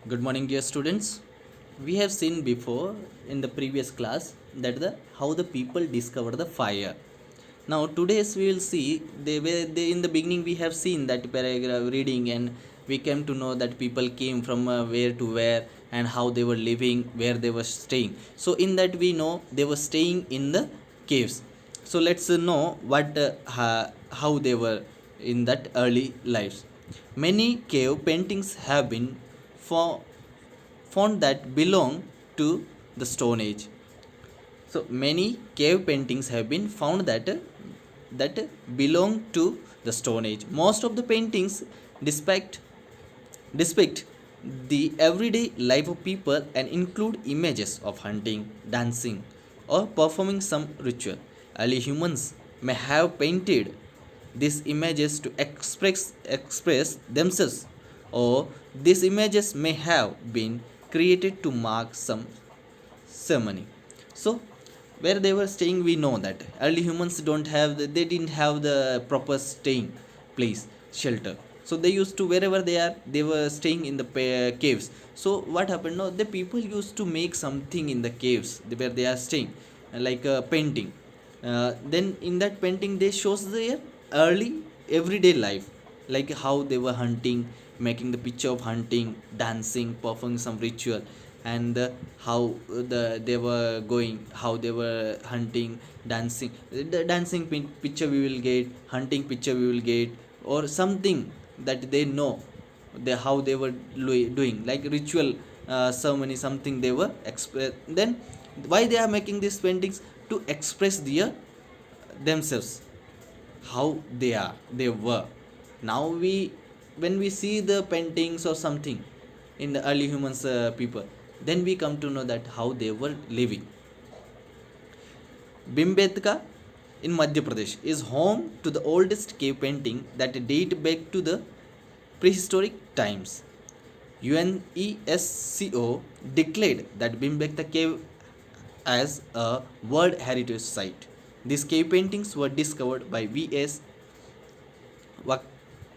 Good morning, dear students. We have seen before in the previous class that the how the people discover the fire. Now today's we will see they in the beginning we have seen that paragraph reading, and we came to know that people came from where to where and how they were living, where they were staying. So in that we know they were staying in the caves. So let's know how they were in that early lives. Many cave paintings have been fo- found that belong to the Stone Age. So many cave paintings have been found that belong to the Stone Age. Most of the paintings depict the everyday life of people and include images of hunting, dancing, or performing some ritual. Early humans may have painted these images to express themselves, or these images may have been created to mark some ceremony. So where they were staying, we know that early humans they didn't have the proper staying place, shelter. So they used to, wherever they were staying in the caves. So what happened now, the people used to make something in the caves where they are staying, like a painting. Then in that painting they shows their early everyday life, like how they were hunting, making the picture of hunting, dancing, performing some ritual, and how they were going, how they were hunting, dancing. The dancing picture we will get, hunting picture we will get, or something that they know, how they were doing, like ritual ceremony, something they were express. Then why they are making these paintings? To express their themselves, how they were. Now when we see the paintings or something in the early humans people, then we come to know that how they were living. Bhimbetka in Madhya Pradesh is home to the oldest cave painting that date back to the prehistoric times. UNESCO declared that Bhimbetka cave as a World Heritage Site. These cave paintings were discovered by V.S.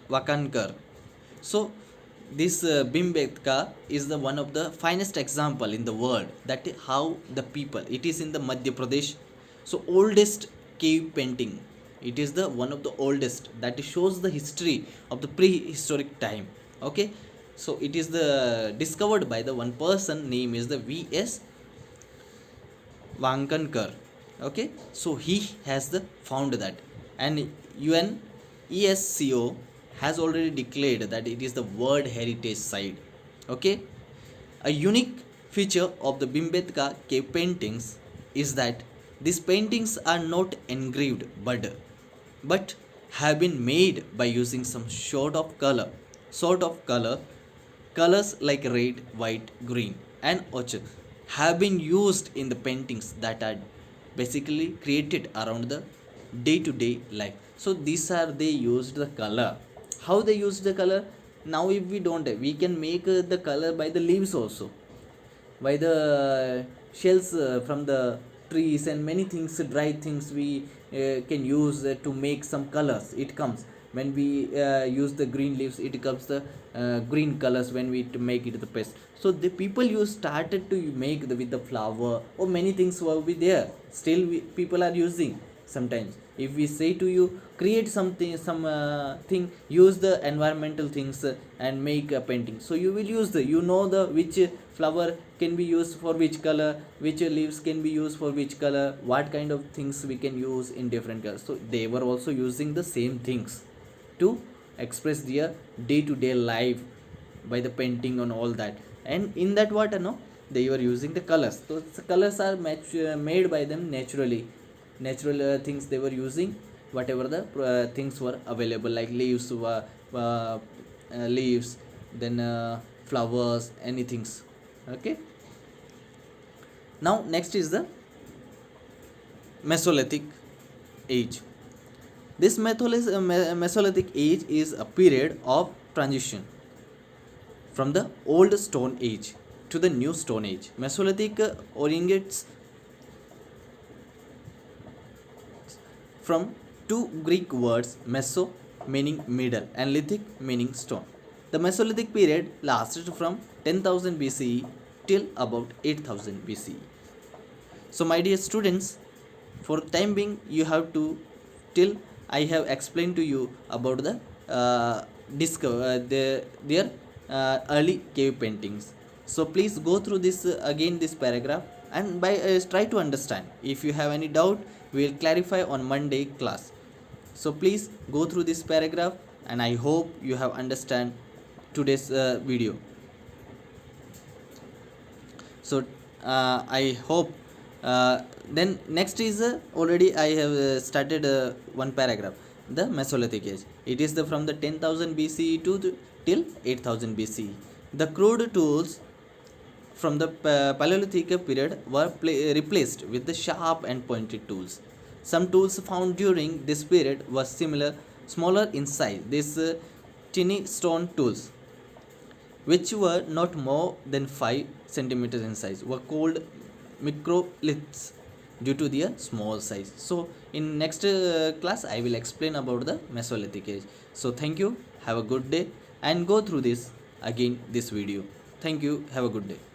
Wakankar. So this Bhimbetka is the one of the finest example in the world that how the people. It is in the Madhya Pradesh. So oldest cave painting. It is the one of the oldest that shows the history of the prehistoric time. Okay, so it is the discovered by the one person, name is the V.S. Wankankar. Okay, so he has the found that, and UNESCO has already declared that it is the World Heritage Site. Okay, a unique feature of the Bhimbetka cave paintings is that these paintings are not engraved but have been made by using some sort of colors like red, white, green, and ochre have been used in the paintings that are basically created around the day-to-day life. So these are they used the color. How they use the color? Now if we don't, we can make the color by the leaves also, by the shells from the trees, and many things, dry things we can use to make some colors. It comes when we use the green leaves, it comes the green colors when we to make it the paste. So the people use started to make with the flower, or many things were be there, still people are using. Sometimes if we say to you, create something, some thing, use the environmental things and make a painting, so you will use the, you know, the which flower can be used for which color, which leaves can be used for which color, what kind of things we can use in different colors. So they were also using the same things to express their day-to-day life by the painting and all that. And in that water, no, they were using the colors. So the colors are made by them naturally, natural things they were using, whatever the things were available, like leaves, leaves, then flowers, anything. Okay, now next is the Mesolithic age. This Mesolithic age is a period of transition from the old Stone Age to the new Stone Age. Mesolithic originates from two Greek words, meso meaning middle and lithic meaning stone. The Mesolithic period lasted from 10,000 BCE till about 8,000 BCE. So my dear students, for time being you have to, till I have explained to you about the their early cave paintings. So please go through this again this paragraph, and by try to understand. If you have any doubt, we will clarify on Monday class. So please go through this paragraph, and I hope you have understand today's video. So I hope then next is already I have started one paragraph, the Mesolithic age. It is the from the 10,000 BCE to till 8,000 BCE. The crude tools from the Paleolithic period were replaced with the sharp and pointed tools. Some tools found during this period were smaller in size. These tiny stone tools, which were not more than 5 centimeters in size, were called microliths due to their small size. So in next class I will explain about the Mesolithic age. So thank you, have a good day, and go through this again this video. Thank you, have a good day.